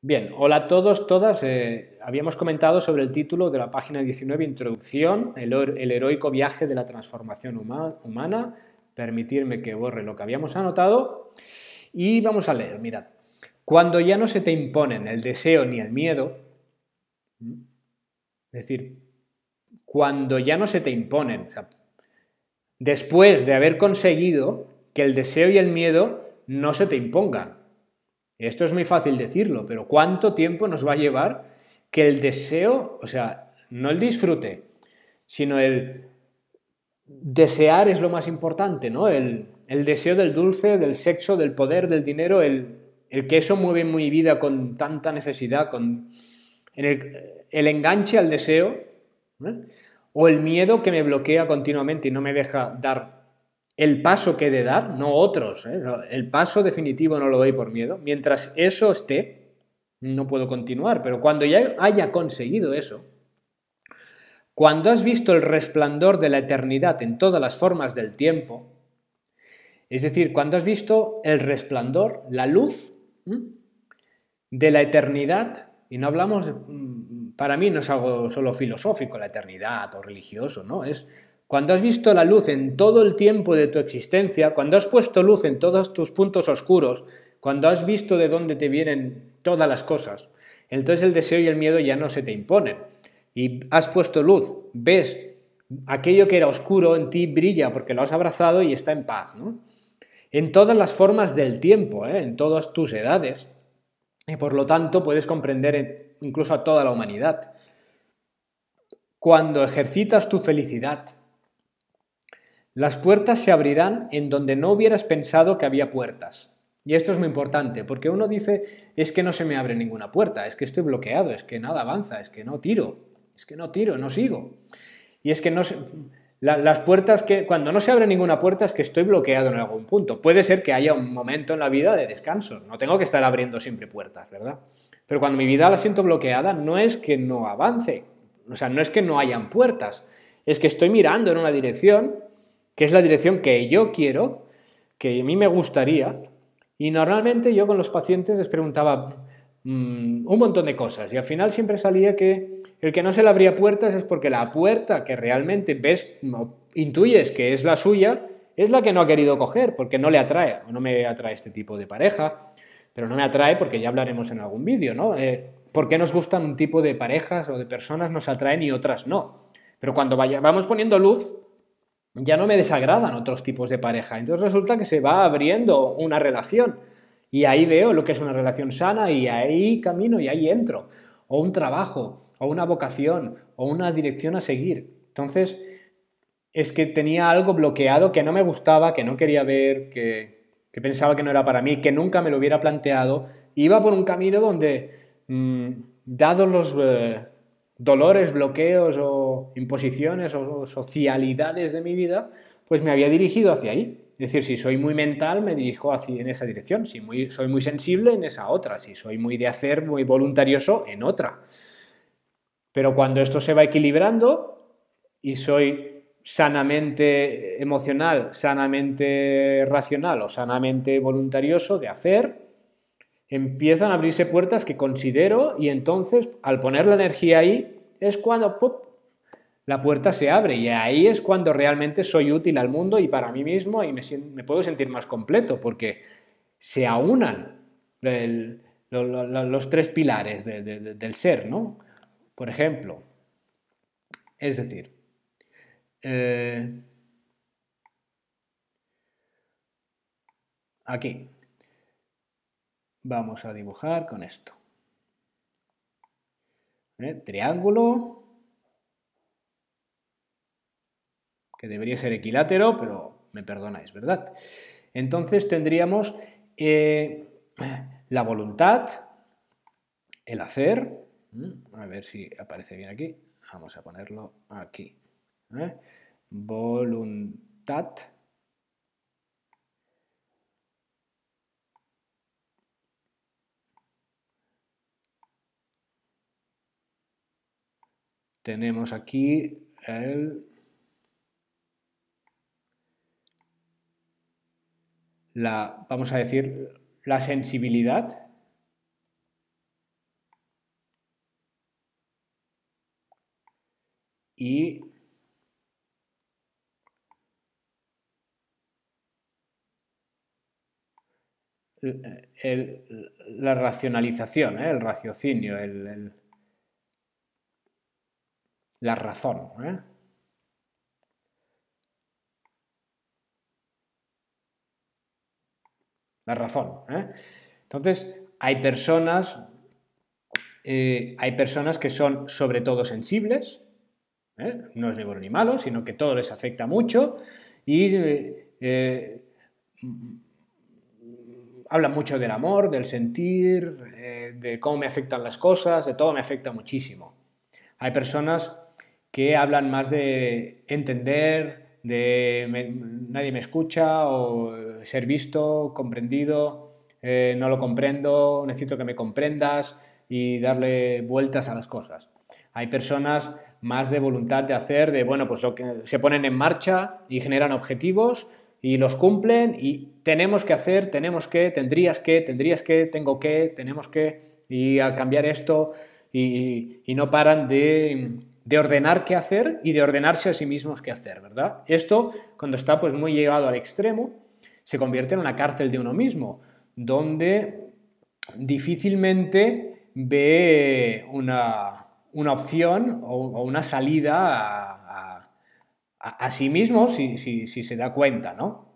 Bien, hola a todos, todas. Habíamos comentado sobre el título de la página 19, Introducción, el heroico viaje de la transformación humana. Permitirme que borre lo que habíamos anotado. Y vamos a leer, mirad. Cuando ya no se te imponen el deseo ni el miedo, es decir, cuando ya no se te imponen, o sea, después de haber conseguido que el deseo y el miedo no se te impongan. Esto es muy fácil decirlo, pero ¿cuánto tiempo nos va a llevar que el deseo, o sea, no el disfrute, sino el desear es lo más importante, ¿no? El deseo del dulce, del sexo, del poder, del dinero, el que eso mueve mi vida con tanta necesidad, con el enganche al deseo, ¿eh? O el miedo que me bloquea continuamente y no me deja dar el paso que he de dar, no otros, ¿eh? El paso definitivo no lo doy por miedo. Mientras eso esté, no puedo continuar, pero cuando ya haya conseguido eso, cuando has visto el resplandor de la eternidad en todas las formas del tiempo, es decir, cuando has visto el resplandor, la luz de la eternidad, y no hablamos, para mí no es algo solo filosófico, la eternidad o religioso, ¿no? Es cuando has visto la luz en todo el tiempo de tu existencia, cuando has puesto luz en todos tus puntos oscuros, cuando has visto de dónde te vienen todas las cosas, entonces el deseo y el miedo ya no se te imponen. Y has puesto luz, ves aquello que era oscuro en ti brilla porque lo has abrazado y está en paz, ¿no? En todas las formas del tiempo, en todas tus edades, y por lo tanto puedes comprender incluso a toda la humanidad. Cuando ejercitas tu felicidad, las puertas se abrirán en donde no hubieras pensado que había puertas. Y esto es muy importante, porque uno dice, es que no se me abre ninguna puerta, es que estoy bloqueado, es que nada avanza, es que no tiro, no sigo. Y es que no se, las puertas que, cuando no se abre ninguna puerta es que estoy bloqueado en algún punto. Puede ser que haya un momento en la vida de descanso, no tengo que estar abriendo siempre puertas, ¿verdad? Pero cuando mi vida la siento bloqueada, no es que no avance, o sea, no es que no hayan puertas, es que estoy mirando en una dirección, que es la dirección que yo quiero, que a mí me gustaría, y normalmente yo con los pacientes les preguntaba un montón de cosas, y al final siempre salía que el que no se le abría puertas es porque la puerta que realmente ves, intuyes que es la suya, es la que no ha querido coger, porque no le atrae, o no me atrae este tipo de pareja, pero no me atrae porque ya hablaremos en algún vídeo, ¿no? ¿Por qué nos gustan un tipo de parejas o de personas nos atraen y otras no? Pero cuando vamos poniendo luz, ya no me desagradan otros tipos de pareja. Entonces resulta que se va abriendo una relación y ahí veo lo que es una relación sana y ahí camino y ahí entro. O un trabajo, o una vocación, o una dirección a seguir. Entonces es que tenía algo bloqueado que no me gustaba, que no quería ver, que pensaba que no era para mí, que nunca me lo hubiera planteado. Iba por un camino donde, dados los dolores, bloqueos o imposiciones o socialidades de mi vida, pues me había dirigido hacia ahí. Es decir, si soy muy mental, me dirijo hacia, en esa dirección. Si soy muy sensible, en esa otra. Si soy muy de hacer, muy voluntarioso, en otra. Pero cuando esto se va equilibrando y soy sanamente emocional, sanamente racional o sanamente voluntarioso de hacer, empiezan a abrirse puertas que considero y entonces al poner la energía ahí es cuando ¡pop!, la puerta se abre y ahí es cuando realmente soy útil al mundo y para mí mismo y me puedo sentir más completo porque se aunan los tres pilares del ser, ¿no? Por ejemplo, es decir, eh, aquí vamos a dibujar con esto. Triángulo, que debería ser equilátero, pero me perdonáis, ¿verdad? Entonces tendríamos la voluntad, el hacer, a ver si aparece bien aquí, vamos a ponerlo aquí. Voluntad, tenemos aquí vamos a decir, la sensibilidad, y la racionalización, el raciocinio, la razón. La razón. Entonces, hay personas que son sobre todo sensibles, no es ni bueno ni malo, sino que todo les afecta mucho y hablan mucho del amor, del sentir, de cómo me afectan las cosas, de todo me afecta muchísimo. Hay personas que hablan más de entender, nadie me escucha, o ser visto, comprendido, no lo comprendo, necesito que me comprendas, y darle vueltas a las cosas. Hay personas más de voluntad de hacer, de bueno, pues lo que se ponen en marcha y generan objetivos y los cumplen, y tenemos que hacer, tenemos que, tendrías que, tengo que, tenemos que, y a cambiar esto, y no paran de ordenar qué hacer y de ordenarse a sí mismos qué hacer, ¿verdad? Esto, cuando está pues muy llegado al extremo, se convierte en una cárcel de uno mismo, donde difícilmente ve una opción o una salida a sí mismo si se da cuenta, ¿no?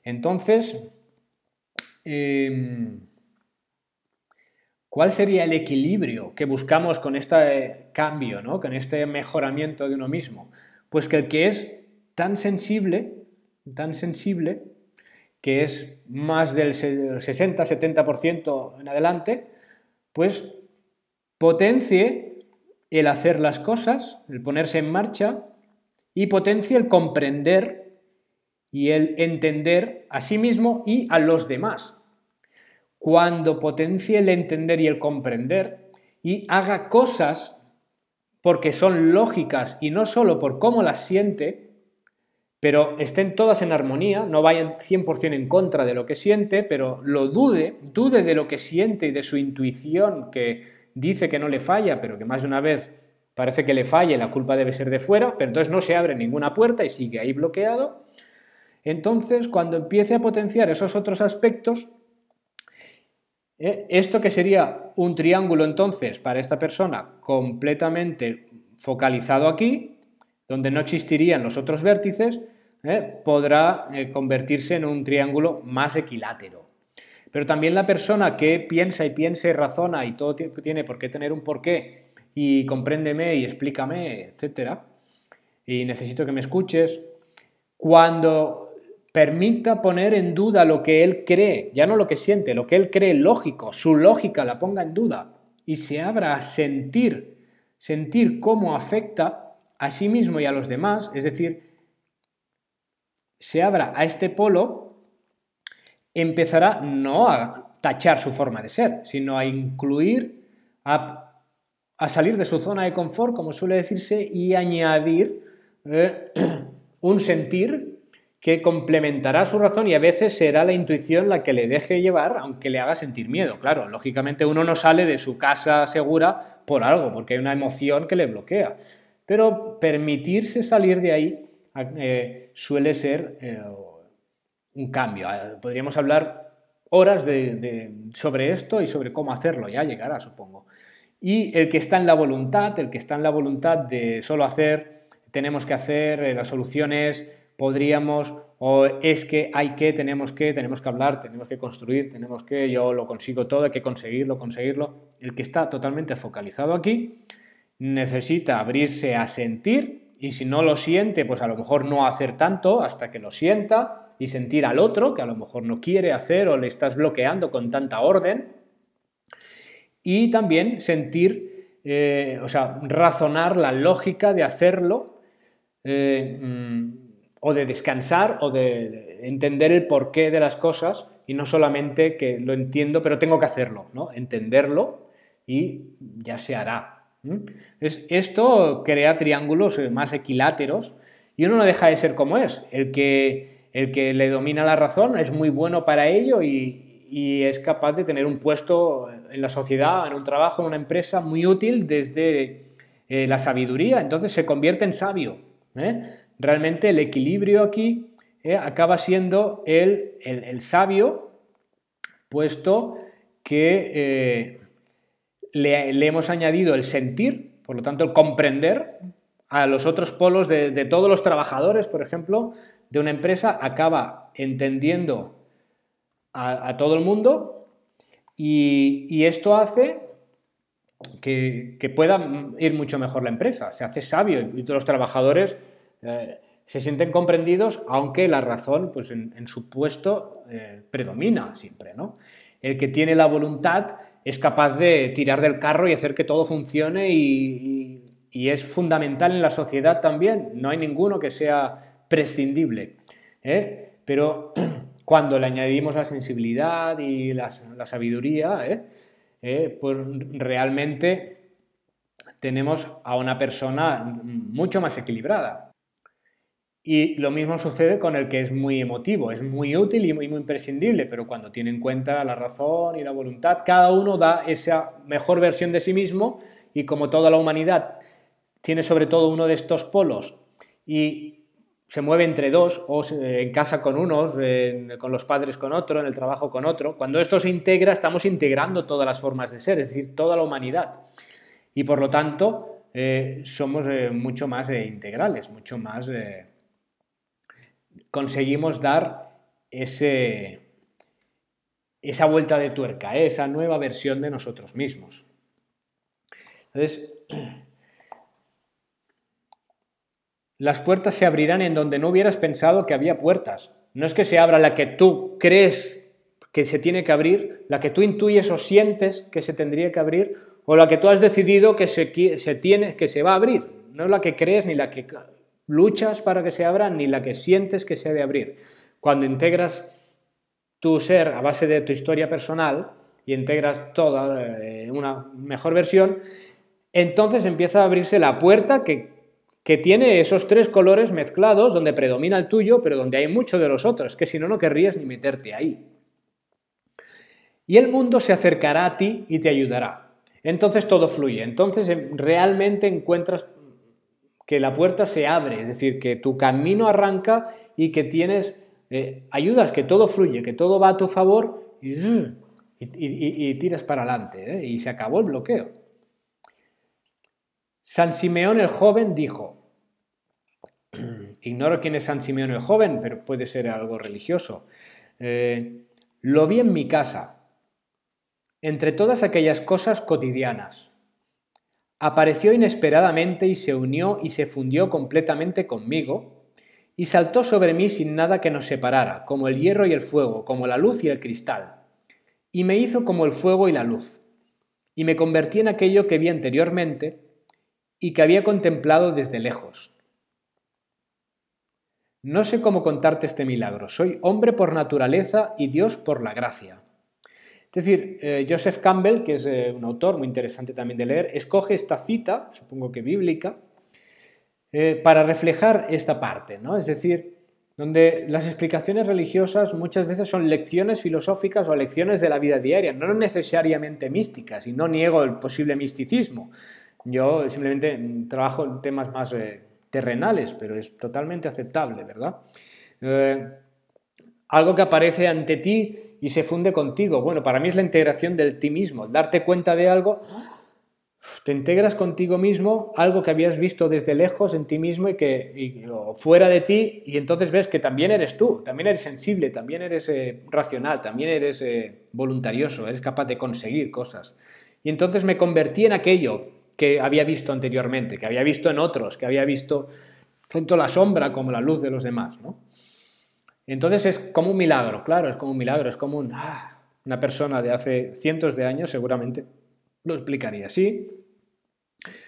Entonces, ¿cuál sería el equilibrio que buscamos con este cambio, ¿no? Con este mejoramiento de uno mismo? Pues que el que es tan sensible, que es más del 60-70% en adelante, pues potencie el hacer las cosas, el ponerse en marcha, y potencie el comprender y el entender a sí mismo y a los demás. Cuando potencie el entender y el comprender y haga cosas porque son lógicas y no solo por cómo las siente, pero estén todas en armonía, no vayan 100% en contra de lo que siente, pero lo dude de lo que siente y de su intuición, que dice que no le falla, pero que más de una vez parece que le falla y la culpa debe ser de fuera, pero entonces no se abre ninguna puerta y sigue ahí bloqueado. Entonces, cuando empiece a potenciar esos otros aspectos, esto que sería un triángulo entonces para esta persona completamente focalizado aquí, donde no existirían los otros vértices, podrá convertirse en un triángulo más equilátero. Pero también la persona que piensa y razona y todo tiene por qué tener un porqué, y compréndeme y explícame, etcétera, y necesito que me escuches, cuando permita poner en duda lo que él cree, ya no lo que siente, lo que él cree lógico, su lógica la ponga en duda y se abra a sentir cómo afecta a sí mismo y a los demás, es decir, se abra a este polo, empezará no a tachar su forma de ser, sino a incluir, a salir de su zona de confort, como suele decirse, y añadir un sentir que complementará su razón, y a veces será la intuición la que le deje llevar, aunque le haga sentir miedo. Claro, lógicamente uno no sale de su casa segura por algo, porque hay una emoción que le bloquea. Pero permitirse salir de ahí suele ser un cambio. Podríamos hablar horas sobre esto y sobre cómo hacerlo, ya llegará, supongo. Y el que está en la voluntad, de solo hacer, tenemos que hacer, las soluciones, podríamos, o es que hay que, tenemos que hablar, tenemos que construir, yo lo consigo todo, hay que conseguirlo. El que está totalmente focalizado aquí necesita abrirse a sentir, y si no lo siente, pues a lo mejor no hacer tanto hasta que lo sienta, y sentir al otro, que a lo mejor no quiere hacer o le estás bloqueando con tanta orden, y también sentir, razonar la lógica de hacerlo, o de descansar, o de entender el porqué de las cosas, y no solamente que lo entiendo pero tengo que hacerlo, ¿no? Entenderlo y ya se hará. Esto crea triángulos más equiláteros, y uno no deja de ser como es. El que le domina la razón es muy bueno para ello y es capaz de tener un puesto en la sociedad, en un trabajo, en una empresa muy útil desde la sabiduría, entonces se convierte en sabio. Realmente el equilibrio aquí acaba siendo el sabio, puesto que le hemos añadido el sentir, por lo tanto el comprender a los otros polos de todos los trabajadores, por ejemplo, de una empresa, acaba entendiendo a todo el mundo y esto hace que pueda ir mucho mejor la empresa, se hace sabio y los trabajadores se sienten comprendidos, aunque la razón pues en su puesto predomina siempre, ¿no? El que tiene la voluntad es capaz de tirar del carro y hacer que todo funcione y es fundamental en la sociedad también. No hay ninguno que sea prescindible. Pero cuando le añadimos la sensibilidad y la sabiduría, pues realmente tenemos a una persona mucho más equilibrada. Y lo mismo sucede con el que es muy emotivo, es muy útil y muy imprescindible, pero cuando tiene en cuenta la razón y la voluntad, cada uno da esa mejor versión de sí mismo y como toda la humanidad tiene sobre todo uno de estos polos y se mueve entre dos, o en casa con unos, con los padres con otro, en el trabajo con otro, cuando esto se integra estamos integrando todas las formas de ser, es decir, toda la humanidad. Y por lo tanto somos mucho más integrales, mucho más... conseguimos dar esa vuelta de tuerca, esa nueva versión de nosotros mismos. Entonces, las puertas se abrirán en donde no hubieras pensado que había puertas. No es que se abra la que tú crees que se tiene que abrir, la que tú intuyes o sientes que se tendría que abrir, o la que tú has decidido que se va a abrir. No es la que crees ni la que luchas para que se abra, ni la que sientes que se debe abrir. Cuando integras tu ser a base de tu historia personal y integras toda una mejor versión, entonces empieza a abrirse la puerta que tiene esos tres colores mezclados, donde predomina el tuyo, pero donde hay mucho de los otros, que si no, no querrías ni meterte ahí. Y el mundo se acercará a ti y te ayudará. Entonces todo fluye, entonces realmente encuentras que la puerta se abre, es decir, que tu camino arranca y que tienes ayudas, que todo fluye, que todo va a tu favor y tiras para adelante, y se acabó el bloqueo. San Simeón el joven dijo, ignoro quién es San Simeón el joven, pero puede ser algo religioso, lo vi en mi casa, entre todas aquellas cosas cotidianas. Apareció inesperadamente y se unió y se fundió completamente conmigo y saltó sobre mí sin nada que nos separara, como el hierro y el fuego, como la luz y el cristal. Y me hizo como el fuego y la luz. Y me convertí en aquello que vi anteriormente y que había contemplado desde lejos. No sé cómo contarte este milagro. Soy hombre por naturaleza y Dios por la gracia. Es decir, Joseph Campbell, que es un autor muy interesante también de leer, escoge esta cita, supongo que bíblica, para reflejar esta parte, ¿no? Es decir, donde las explicaciones religiosas muchas veces son lecciones filosóficas o lecciones de la vida diaria, no necesariamente místicas, y no niego el posible misticismo. Yo simplemente trabajo en temas más terrenales, pero es totalmente aceptable, ¿verdad? Algo que aparece ante ti y se funde contigo. Bueno, para mí es la integración del ti mismo, darte cuenta de algo, te integras contigo mismo, algo que habías visto desde lejos en ti mismo o fuera de ti, y entonces ves que también eres tú, también eres sensible, también eres racional, también eres voluntarioso, eres capaz de conseguir cosas. Y entonces me convertí en aquello que había visto anteriormente, que había visto en otros, que había visto tanto la sombra como la luz de los demás, ¿no? Entonces es como un milagro, claro, es como un milagro, es como una persona de hace cientos de años seguramente lo explicaría así.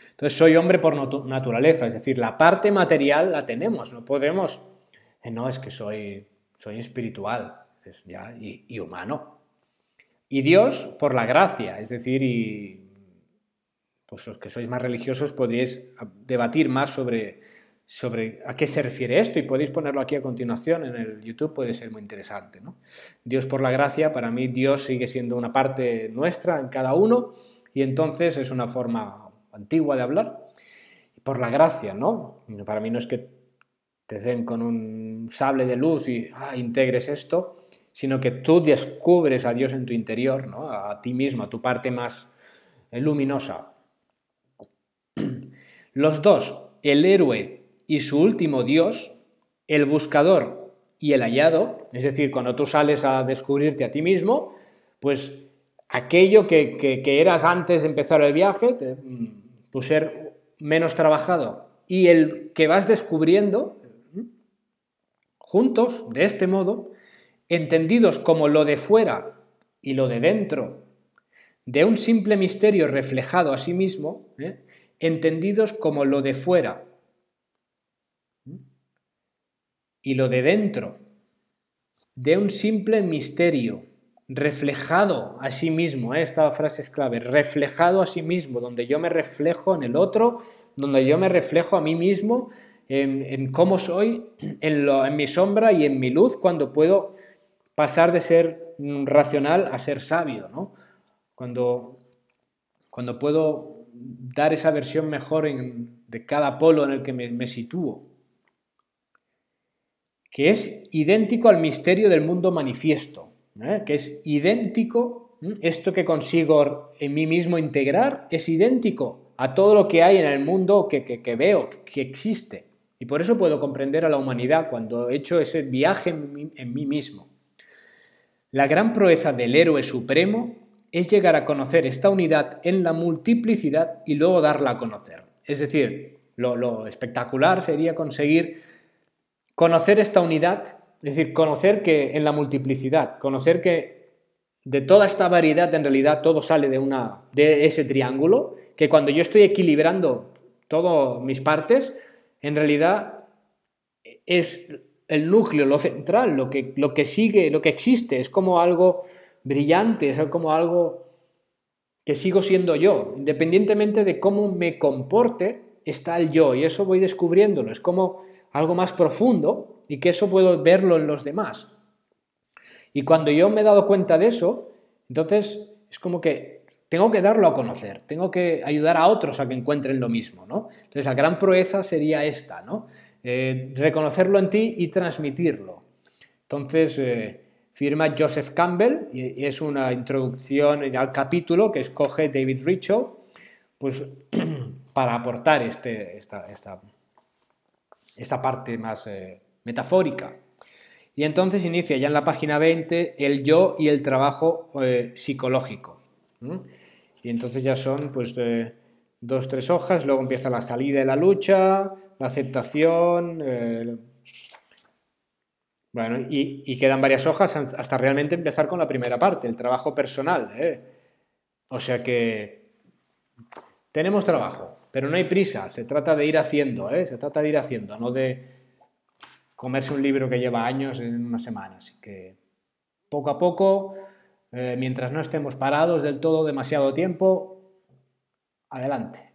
Entonces soy hombre por naturaleza, es decir, la parte material la tenemos, no podemos, no, es que soy espiritual y humano. Y Dios por la gracia, es decir, y pues los que sois más religiosos podríais debatir más sobre a qué se refiere esto y podéis ponerlo aquí a continuación en el YouTube, puede ser muy interesante, ¿no? Dios por la gracia, para mí Dios sigue siendo una parte nuestra en cada uno y entonces es una forma antigua de hablar por la gracia, ¿no? Para mí no es que te den con un sable de luz y integres esto, sino que tú descubres a Dios en tu interior, ¿no? A ti mismo, a tu parte más luminosa. Los dos, el héroe y su último Dios, el buscador y el hallado, es decir, cuando tú sales a descubrirte a ti mismo, pues aquello que eras antes de empezar el viaje, tu ser menos trabajado, y el que vas descubriendo, juntos, de este modo, entendidos como lo de fuera y lo de dentro, de un simple misterio reflejado a sí mismo, entendidos como lo de fuera y lo de dentro, de un simple misterio reflejado a sí mismo, esta frase es clave, reflejado a sí mismo, donde yo me reflejo en el otro, donde yo me reflejo a mí mismo, en cómo soy, en mi sombra y en mi luz, cuando puedo pasar de ser racional a ser sabio, ¿no? Cuando puedo dar esa versión mejor de cada polo en el que me sitúo, que es idéntico al misterio del mundo manifiesto, que es idéntico, esto que consigo en mí mismo integrar, es idéntico a todo lo que hay en el mundo que veo, que existe. Y por eso puedo comprender a la humanidad cuando he hecho ese viaje en mí mismo. La gran proeza del héroe supremo es llegar a conocer esta unidad en la multiplicidad y luego darla a conocer. Es decir, lo espectacular sería conseguir conocer esta unidad, es decir, conocer que en la multiplicidad, conocer que de toda esta variedad en realidad todo sale de ese triángulo, que cuando yo estoy equilibrando todas mis partes, en realidad es el núcleo, lo central, lo que sigue, lo que existe, es como algo brillante, es como algo que sigo siendo yo, independientemente de cómo me comporte, está el yo, y eso voy descubriéndolo, es como algo más profundo y que eso puedo verlo en los demás. Y cuando yo me he dado cuenta de eso, entonces es como que tengo que darlo a conocer, tengo que ayudar a otros a que encuentren lo mismo, ¿no? Entonces la gran proeza sería esta, ¿no? Reconocerlo en ti y transmitirlo. Entonces, firma Joseph Campbell y es una introducción al capítulo que escoge David Richo, pues para aportar esta parte más metafórica. Y entonces inicia ya en la página 20 el yo y el trabajo psicológico. Y entonces ya son pues 2-3 hojas, luego empieza la salida de la lucha, la aceptación, bueno, y quedan varias hojas hasta realmente empezar con la primera parte, el trabajo personal. O sea que tenemos trabajo, pero no hay prisa, se trata de ir haciendo, se trata de ir haciendo, no de comerse un libro que lleva años en una semana. Así que poco a poco, mientras no estemos parados del todo demasiado tiempo, adelante.